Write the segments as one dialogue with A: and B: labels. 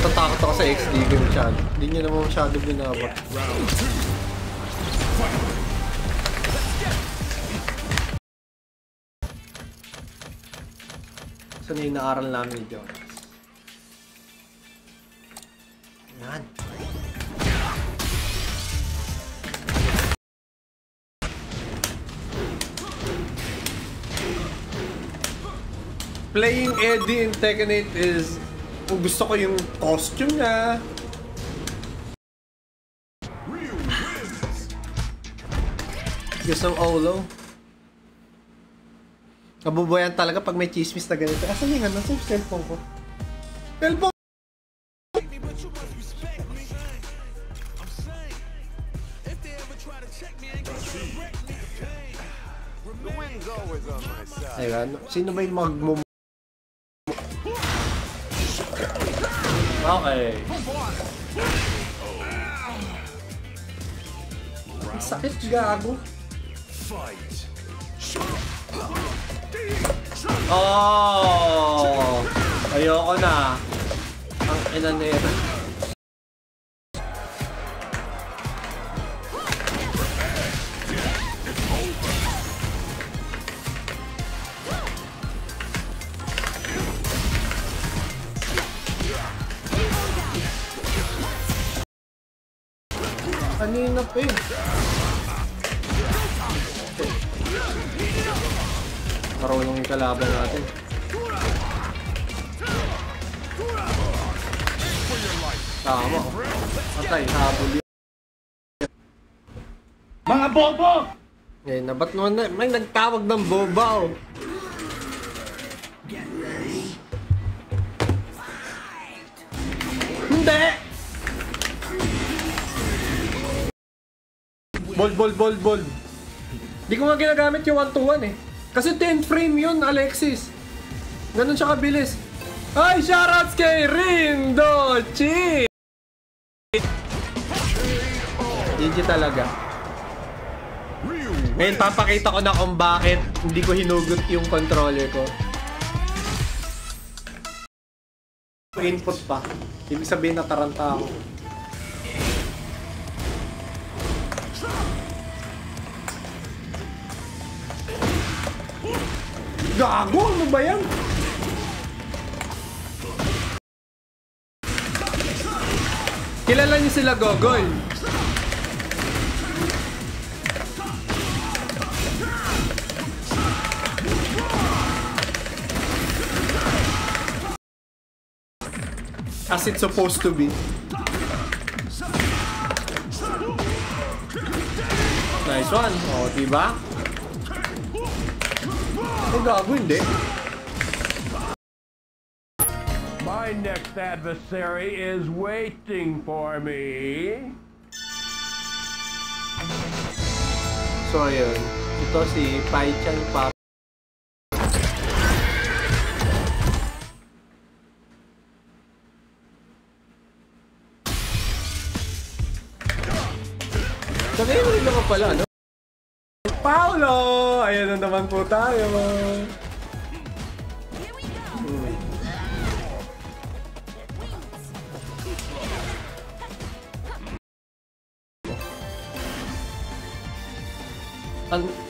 A: natatakot ako sa XD game masyado. Hindi nyo naman masyado binabot. Saan yung inaaral namin ni Jonas? Yan. Playing Eddie in Tekken 8 is... Kung gusto ko yung costume niya. Gusto ng Olo. Kabuboyan talaga pag may chismis na ganito. Asan yung ano? Saan yung cellphone ko? Cellphone! Ayan, sino ba yung magmum... Okay. Ang sakit, gago. Oh! Ayoko na. Ang ina nito. Kanina pa eh. Marunong yung kalaban natin. Tama. Patay, habol yun.
B: Mga bobo!
A: Eh, nabat naman na. May nagtawag ng bobaw. Hindi! Ball. Di ko nga ginagamit yung 1-to-1 eh. Kasi 10 frame yun, Alexis. Ganun siya kabilis. Ay, shoutouts kay Rindochi! GG talaga. Ngayon, papakita ko na kung bakit hindi ko hinugot yung controller ko. Input pa. Ibig sabihin nataranta ako. Gago! Ano ba yan? Kilala niyo sila Gogol? As it's supposed to be. Nice one. O, diba? Oh, gago, hindi.
B: My next adversary is waiting for me.
A: So, ayun. Ito si Pai-chan pa. Sabihin mo rin naman pala, no? Paolo! Ayan na naman po tayo.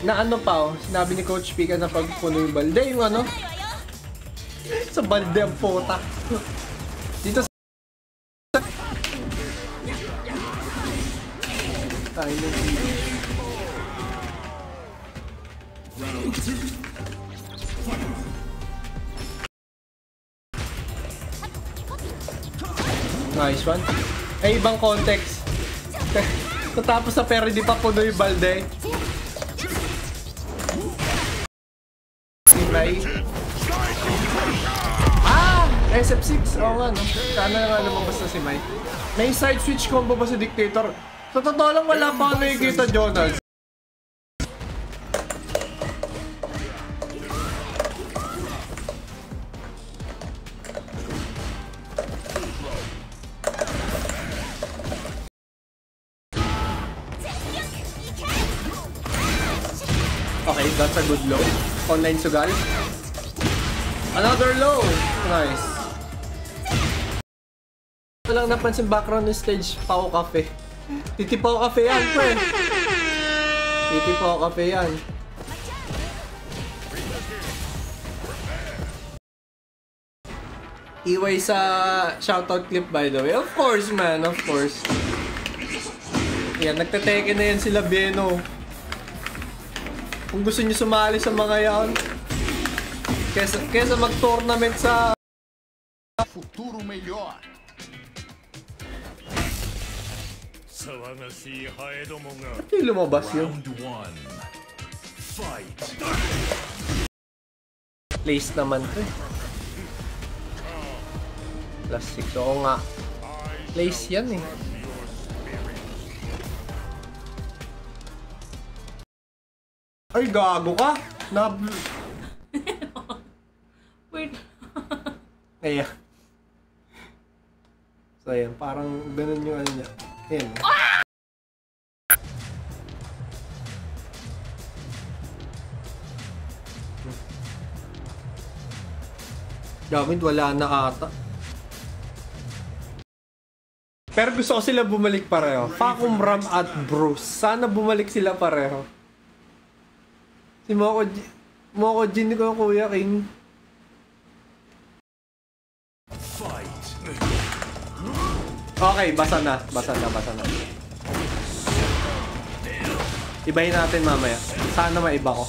A: Na ano pa, sinabi ni Coach Pika na pagpuno yung balde, yung ano? Sa balde ang puta. Dito sa... Tayo na dito. Nice one. Ay, ibang context. Tatapos sa pero di pa puno yung balde. Si Mai. SF6. Oo nga, no? Sana nga lumabas na si Mai. May side switch combo ba si Dictator? Sa totoo lang, wala pa ako nakikita, Jonas. Okay, that's a good low. Online sugal. Another low. Nice. lang napansin background ng stage, Pao Cafe. Titi Pao Cafe yan, pre. Titi Pao Cafe yan. Iway sa shoutout clip, by the way. Of course, man. Of course. Yan, nagtateke na yan sila Beno. Kung gusto nyo sumali sa mga yan, kesa mag-tournament sa
C: futuro melhor.
A: Ba't yung lumabas yun? Place naman to eh. Plastic. Oo nga. Place yan eh. Ay, gago ka!
D: Wait.
A: Ayan. So, ayan. Parang ganun yung ano niya. Ayan. Gamit, wala na ata. Pero gusto ko sila bumalik pareho. Fakum, Ram at Bruce. Sana bumalik sila pareho. Si Moko Jin ko, Kuya King. Okay, basa na. Basa na. Ibahin natin mamaya. Sana maiba ko.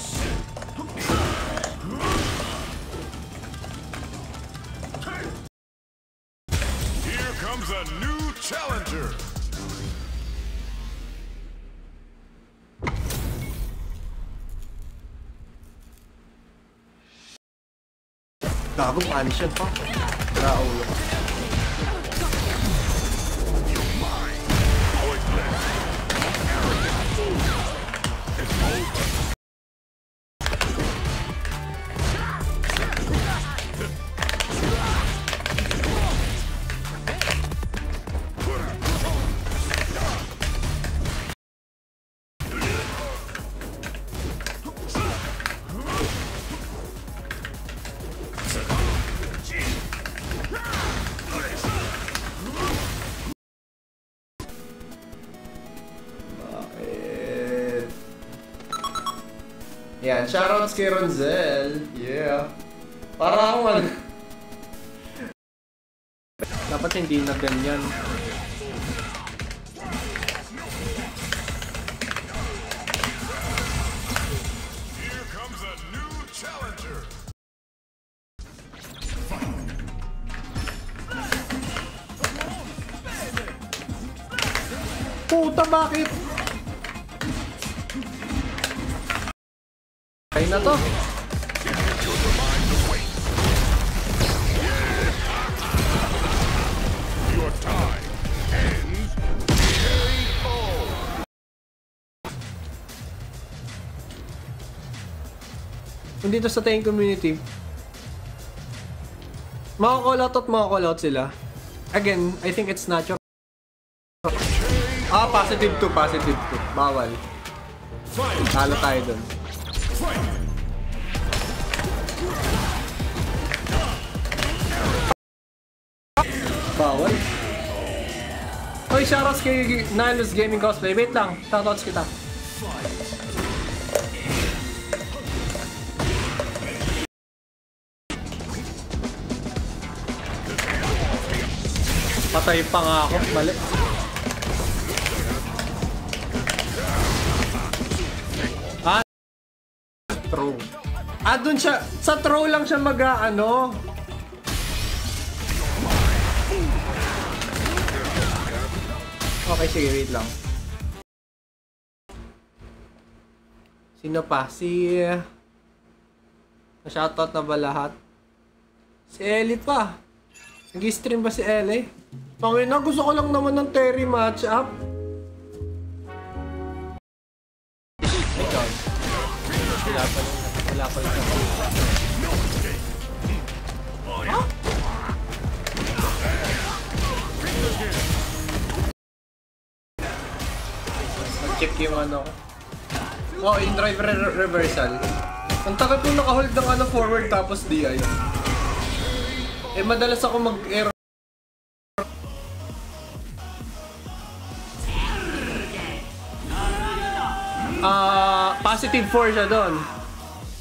C: Here comes a new challenger.
A: Gago, punish yan pa. Raulo. Yan, shoutouts kay Ronzel. Yeah. Para akong ano. Dapat hindi na ganyan.
C: Here comes a new challenger.
A: Puta, bakit? Kaya na to.
C: Your time ends.
A: Kung dito sa Tayong community, maka-call out sila. Again, I think it's natural. Positive 2. Bawal. Talo tayo dun. Bawal. Oy, shoutouts kay Nihilus Gaming Cosplay. Wait lang, shoutouts kita. Patay pa nga ako, mali. Throw. Dun siya, sa throw lang siya mag-ano. Okay, sige, wait lang. Sino pa? Shoutout na ba lahat? Si Ellie pa. Nag-stream ba si Ellie? Pangina, gusto ko lang naman ng Terry match-up. Wala pa lang. Huh? Check yung ano. Oh, in drive reversal. Ang tagal kong naka-hold ng ano forward tapos DI. Eh, madalas ako mag-error. positive 4 siya doon.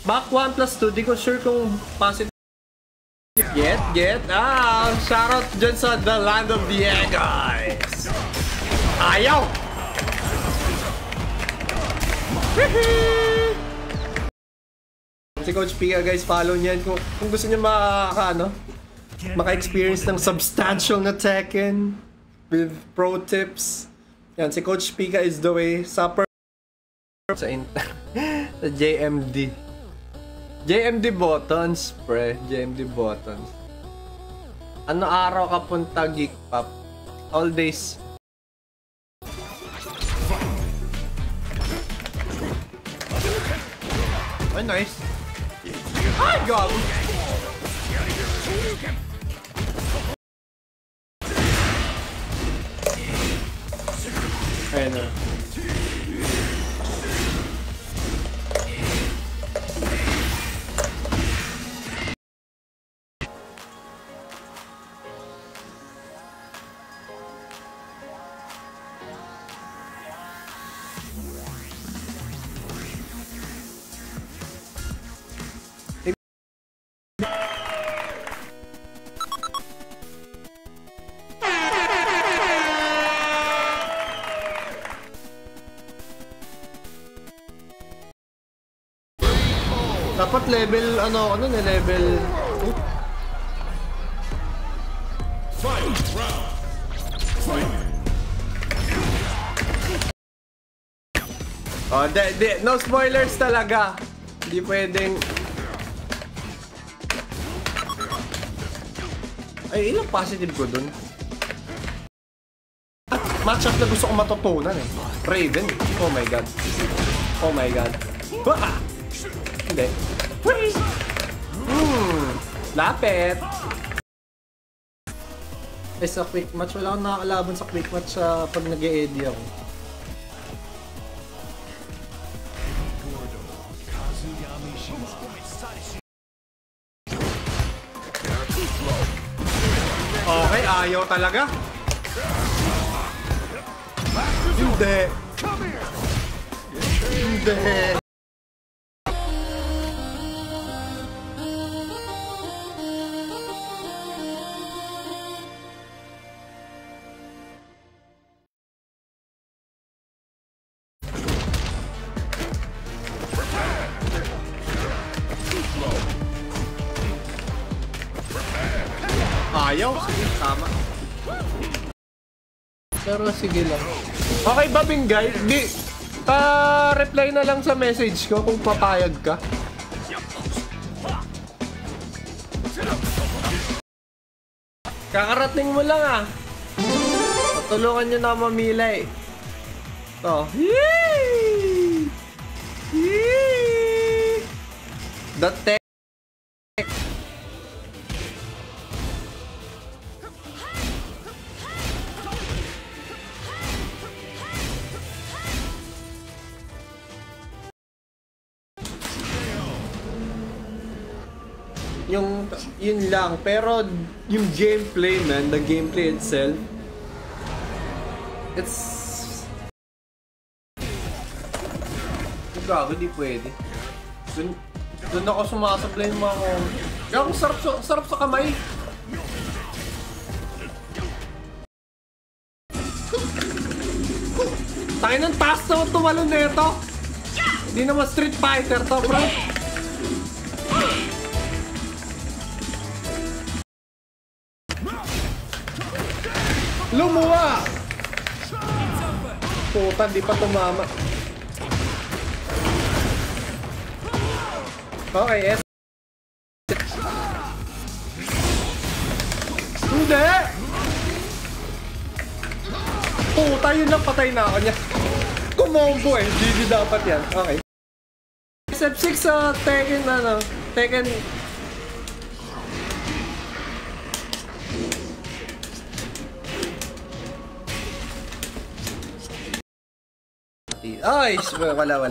A: Back 1 plus 2, di ko sure kung positive. Get. Shoutout dyan sa The Land of the Egg, guys. Ayaw! Si Coach Pika, guys, follow niyan. Kung gusto niyo maka-experience ng substantial na Tekken with pro tips. Yan, si Coach Pika is the way. Sa JMD. JMD buttons, pre. JMD buttons. Ano araw ka punta, Geek Pop? All days. Ay, nice. Ay, God! Ayun na. Dapat level, level 2. Oh, no spoilers talaga. Hindi pwedeng... Ay, ilang positive ko dun? Matchup na gusto kong matutunan eh. Raven. Oh my god. Oh my god. Bah! Hindi. Lapit. Eh, sa quick match, wala akong nakakalaban sa quick match pag nag-e-eddy ako. Okay, ayaw talaga. Hindi. Hindi. Ayaw? Sige, tama. Pero sige lang. Okay ba, Bingay? Reply na lang sa message ko kung papayag ka. Kakarating mo lang ah. Patulungan nyo na mamilay. Ito. Yee! Yee! The tech. Yun lang, pero yung gameplay, man, the gameplay itself, it's... Gago, di pwede. Dun ako sumasablay yung mga... Gago, sarap sa kamay. Takin ng taas na tumalo na ito. Hindi naman Street Fighter to, bro. Lumuwa! Puta, di pa tumama. Okay, S. Hindi! Puta, yun lang, patay na ako niya. Kumombo eh, GG dapat yan. Okay. SF6 sa Tekken, ay, wala.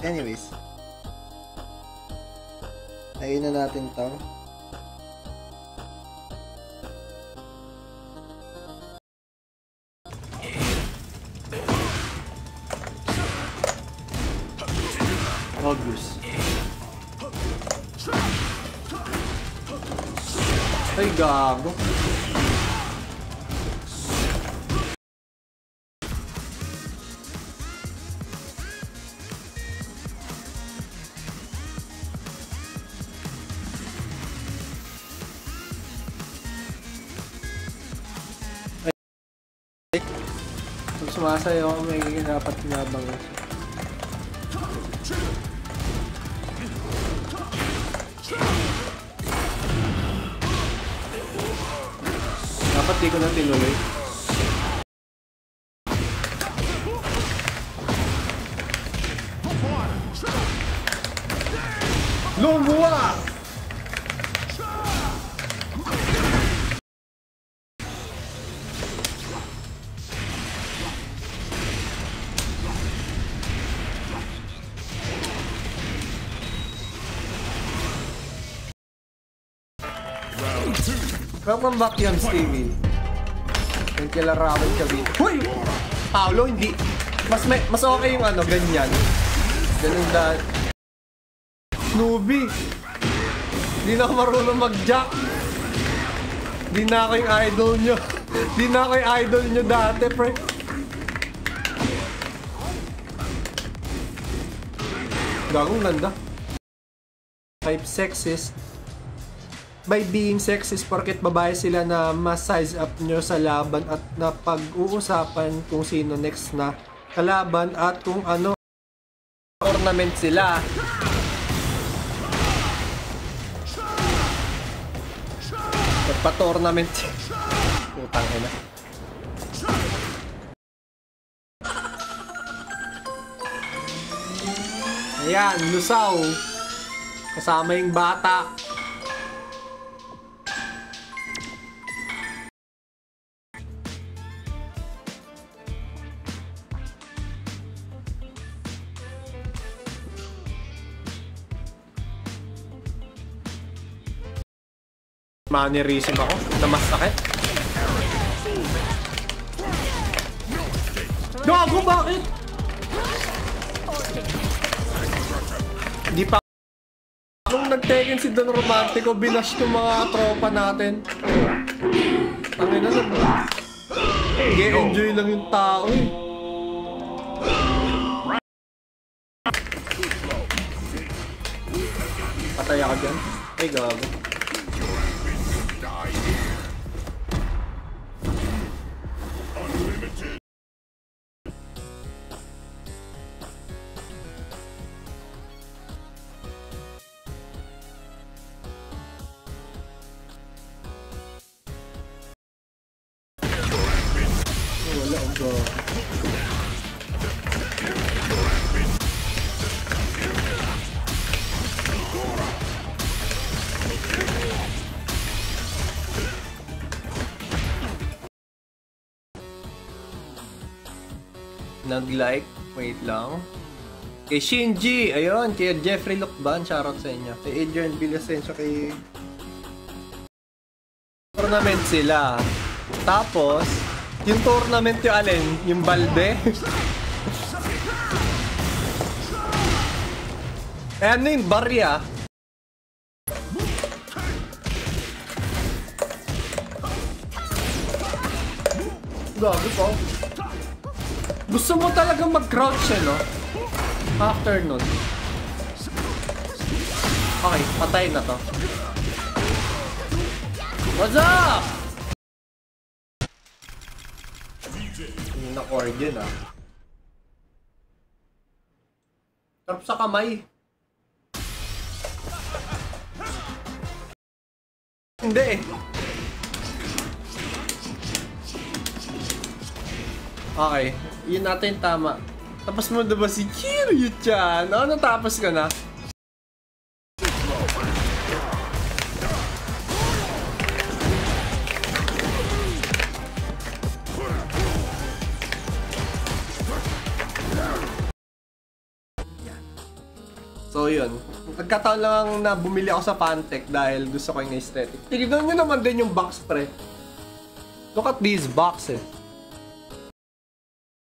A: Anyways. Ayun na natin to. Obvious. Ay, gago. Pag sumasayaw ako, may dapat nabang. Dapat di ko na tinuloy. Lumuwa! Welcome back yan, Stevie. Yung kila Ramen Cavite. Huy! Paolo, hindi. Mas okay yung ano, ganyan. Ganun dahil. Snoopy! Hindi na ako marunong mag-jack. Hindi na ako yung idol nyo. Hindi na ako yung idol nyo dati, pre. Gagong ganda. Type sexist. By being sexist, porket babae sila na mas size up nyo sa laban at na pag-uusapan kung sino next na kalaban at kung ano ornament sila. Nagpa-tournament. Putang ina. Ayan, lusaw. Kasama yung bata. Mannerism ako na mas sakit. Gago, bakit? Di pa nung nag-taken si Don Romantico, binash ng mga tropa natin. Tangin na lang. Nag-enjoy lang yung tao eh. Patay ako dyan. Ay, gago. Wala ang gago. Nag-like, wait lang. Kay Shinji, ayun, kay Jeffrey Lucban, shoutout sa inyo. Kay Adrian Villasencio, kay tournament sila. Tapos, yung tournament yung alin, yung balde. Eh ano yung barya? Gabi po. Gusto mo talagang mag-crouch eh, no? After nun. Okay, patay na to. What's up? Yung na-cord yun, ah. Sarap sa kamay. Hindi eh. Okay, yun natin tama. Tapos mo diba si Kiryu-chan? Ano, natapos ka na? So yun, nagkataon lang na bumili ako sa Fantech dahil gusto ko yung aesthetic. Tignan nyo naman din yung box, pre. Look at these boxes.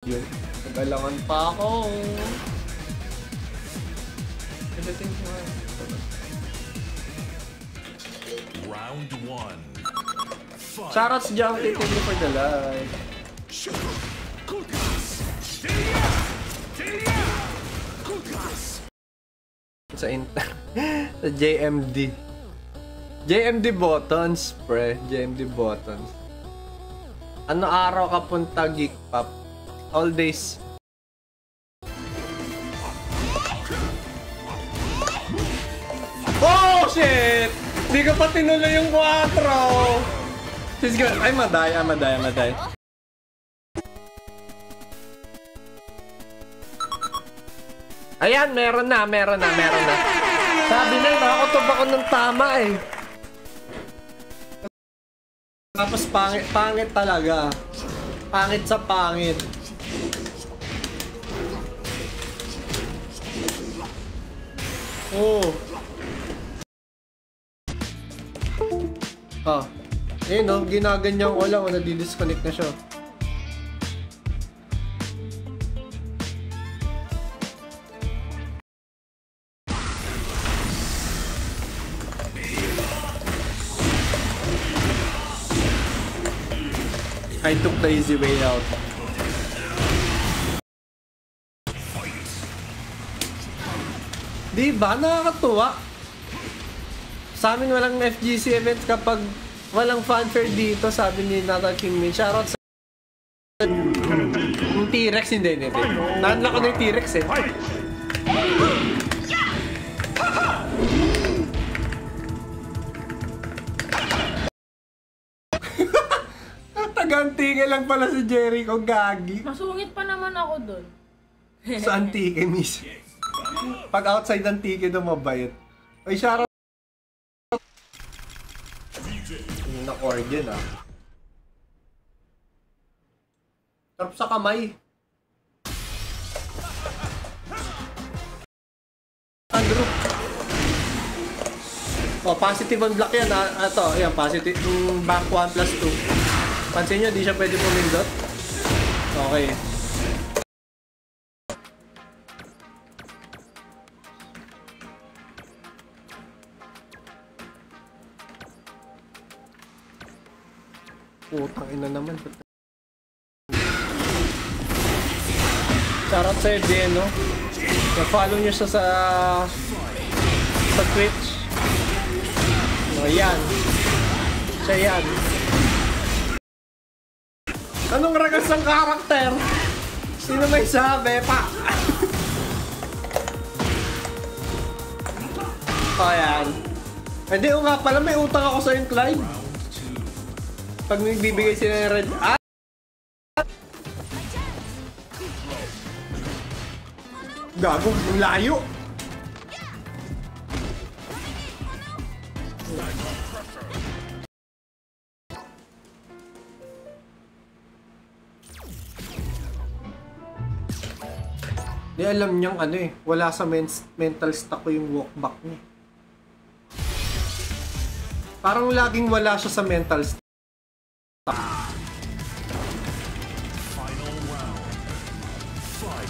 A: Yun, nagalangan pa ako. Pilating ko nga.
C: Round 1. Fight.
A: Shoutouts Junkie, thank you for the live. Sa sa JMD. JMD buttons, pre. JMD buttons. Ano araw ka punta, Geek Pop? All days. Oh, shit! Di ka pa tinuloy yung 4. She's good. Ay, maday. Ayan, meron na. Sabi na, nakakutob ako ng tama eh. Tapos pangit talaga. Pangit sa pangit. Oh. Ah. Eh no, ginaganyan ko lang o nadi-disconnect na siya. I took the easy way out. Diba? Nakakatuwa. Sa amin walang FGC events kapag walang fanfare dito, sabi ni Natal Kingmin. Shoutout sa yung T-Rex, hindi. Na-unlock ko na yung T-Rex eh. Taga-Antique lang pala si Jericho, gagi.
D: Masungit pa naman ako dun.
A: Sa Antique, miss. Pag outside Antique, mabait. Ay, shoutout. Yung na-organ ah. Tarp sa kamay. Andrew. Oh, positive on block yan ah. Ito, yan, positive. Back 1+2. Pansin nyo, di siya pwede pumindot. Okay. Putang ina naman. Shoutout sa Eden, no? Na-follow nyo siya sa Twitch. No, yan. Siya yan. Anong ragas ng karakter? Sino may sabi pa? Oh, yan. Hindi, o nga pala, may utang ako sa yung Clyde. Pag nagbibigay sila ng red... Ah! Gago, ang layo! Di alam niyang ano eh, wala sa mental stock ko yung walkback niya. Parang laging wala siya sa mental stock.
C: Final round. Fight.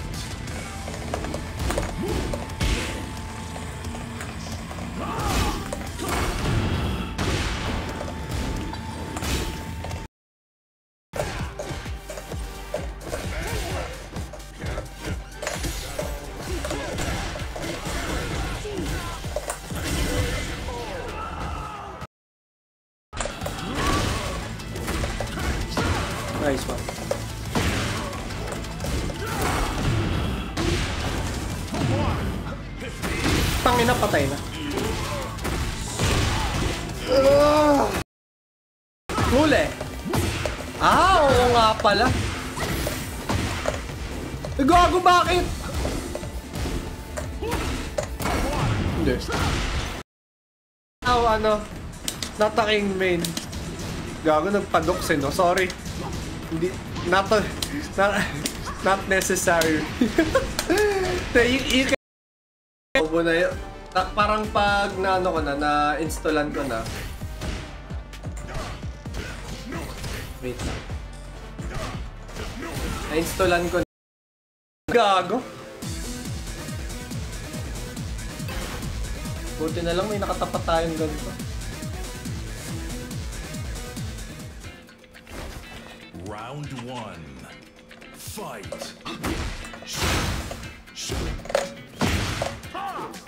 A: Nice one. Tangina, patay na. Huli. Ah, oo nga pala. Gago, bakit? Hindi. Oh, ano? Nataking main. Gago, nagpadoks eh, no? Sorry. Hindi, not necessary. You can... na yun. Parang pag na-ano ko na, na-installan ko na. Wait lang. Na-installan ko na. Gago. Buti na lang may nakatapat tayong ganito.
C: Round 1. Fight.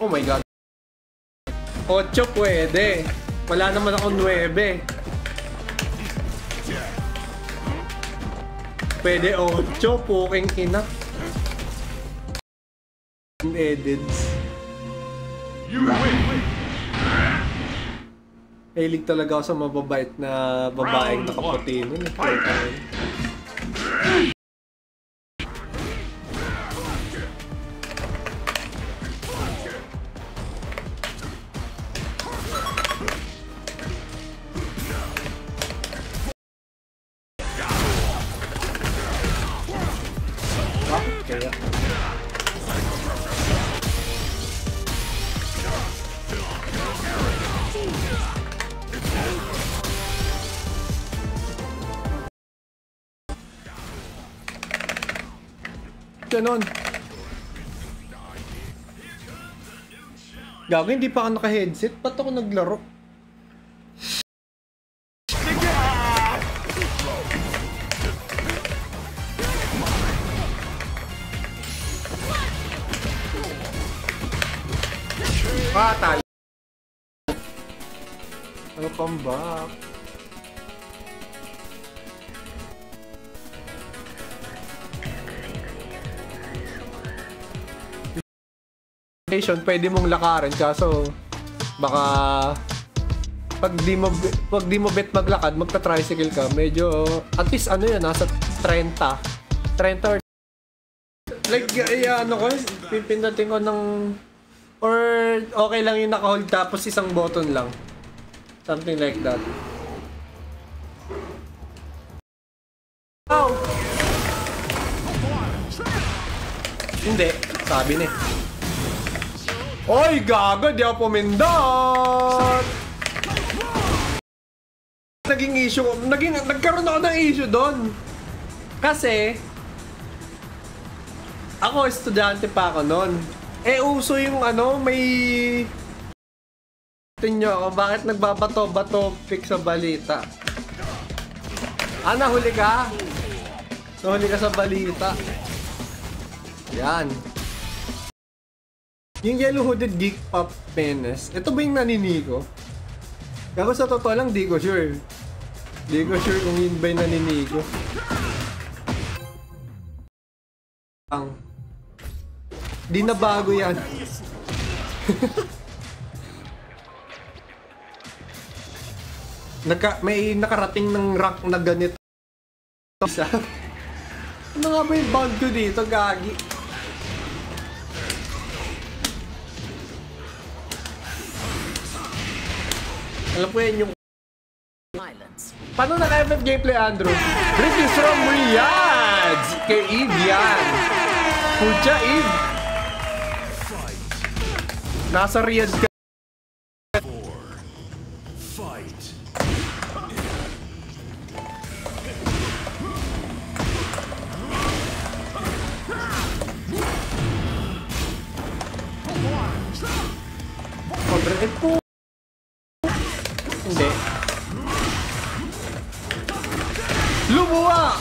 A: Oh my god. 8 pwede. Wala naman ako 9. Pwede 8, puking ina. Edits. Hilig talaga ako sa mababait na babaeng nakaputi nun. Kaya ganon. Gago, hindi pa ako naka-headset. Ba't ako naglaro? Fatal. Welcome back. Pwede mong lakarin kaso baka pag di mo bet maglakad, magta-tricycle ka, medyo at least ano yun, nasa 30 or like ano ko, pipindutin ko ng or okay lang yung naka-hold tapos isang button lang, something like that. Oh! Hindi, sabi ni. Oy, gago, di ako pumindot! Naging issue, nagkaroon ako ng issue doon. Kasi, ako, estudyante pa ako noon. Eh, uso yung ano, may... Tingnan nyo ako, bakit nagbabato-bato pick sa balita? Ah, nahuli ka? Nahuli ka sa balita. Yan. Yung Yellow Hooded Geek Pop Menace, ito ba yung naninigo? Ako sa totoo lang, di ko sure. Di ko sure kung yun ba yung naninigo. Di na bago yan. May nakarating ng rank na ganito. Ano nga ba yung bound ko dito, gagi? Alam ko yan yung... Paano naka-FF gameplay, Andrew? Greetings from Riyadh! Kay Eve yan! Pucha, Eve! Nasa Riyadh ka. Overhead po! Hindi. Lumuwa!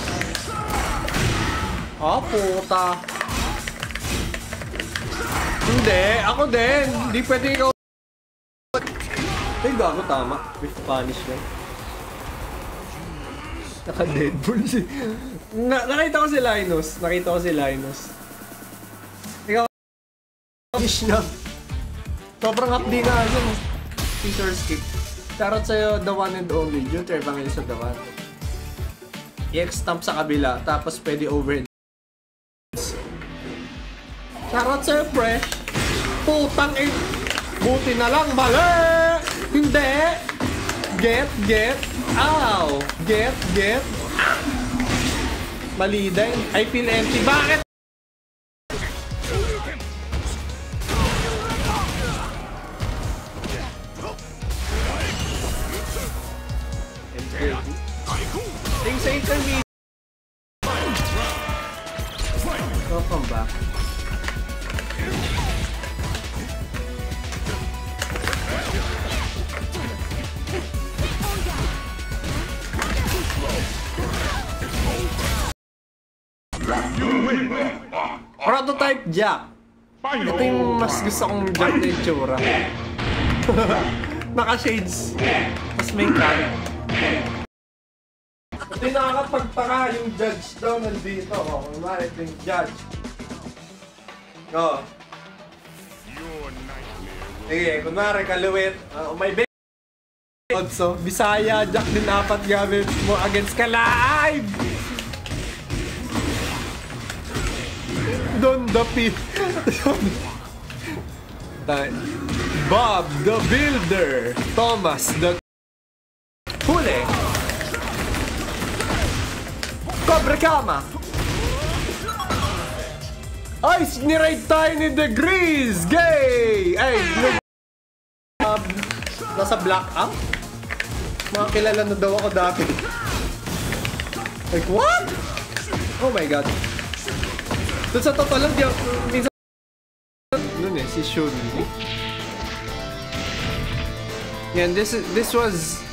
A: Ah, puta. Hindi, ako din. Hindi pwede ikaw. Ay, gago, tama. With punish lang. Naka-deadpool si... nakita ko si Linus. Nakita ko si Linus. Ikaw, punish na. Sobrang updi na yun. Teacher skip. Shoutout sa'yo, the one and only. Junter Evangelist sa the one. I-X-stamp sa kabila, tapos pwede overhead. Shoutout sa'yo, fresh. Putang eh. Buti na lang, mali! Hindi! Get! Ow! Get! Mali din. I feel empty. Bakit? Ting sa intermediate. Welcome back. Prototype Jack. Ito yung mas gusto kong Jack na itsura. Naka-shades. Mas main character. Ito yung nakakapagtaka yung judge daw nandito. O, kunwari ito yung judge. O. Sige, kunwari kaluwit. May big. So, Bisaya, Jack din apat gamit mo against Kalive! Don the Pit. Bob the Builder. Thomas the Huli. Cobra Kama. Ay, ni-raid tayo ni Degrees! Gay! Ay, nasa blackout? Makakilala na daw ako dati. Like, what? Oh my god. Doon sa totoo lang, minsan... Noon eh, si Shun. Yan, this was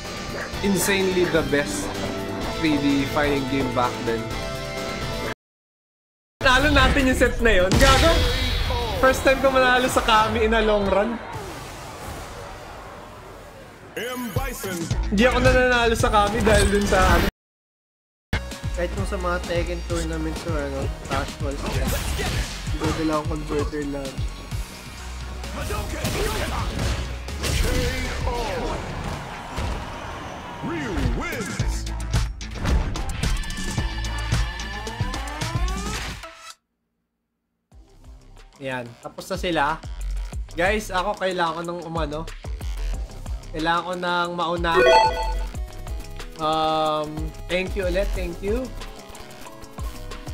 A: insanely the best 3D fighting game back then. Nanalo natin yung set na yun. Gago! First time ko manalo sa Kami in a long run. Hindi ako nananalo sa Kami dahil dun sa ano. Kahit kung sa mga Tekken tournaments o ano, casual. Hindi lang akong converter lang.
C: Ryu wins.
A: Yan, tapos na sila. Guys, ako kailangan ko ng umano. Kailangan ko ng mauna. Thank you ulit, thank you.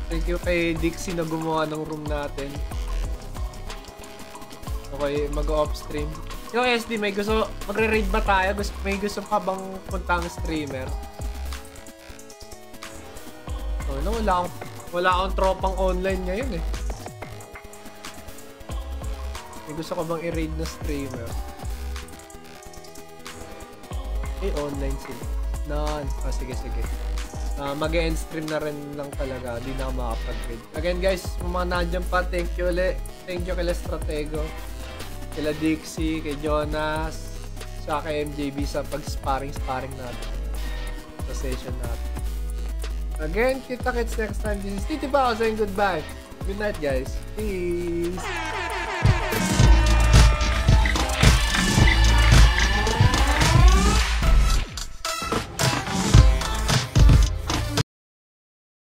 A: Thank you kay Dixie na gumawa ng room natin. Okay, mag-off stream. Yo SD, may gusto, magre-raid ba tayo? May gusto ka bang puntang streamer? Oh, no, wala akong tropang online ngayon eh. May gusto ka bang i-raid na streamer? Eh, online sila. None. Oh, sige. Mag-end stream na rin lang talaga. Di na ako makapag-raid. Again guys, mga nandiyan pa, thank you ulit. Thank you kay Stratego, kila Dixie, kay Jonas, saka kay MJB sa pag-sparring natin. Sa session natin. Again, kita-kits next time. This is Titi Bao saying goodbye. Good night guys. Peace!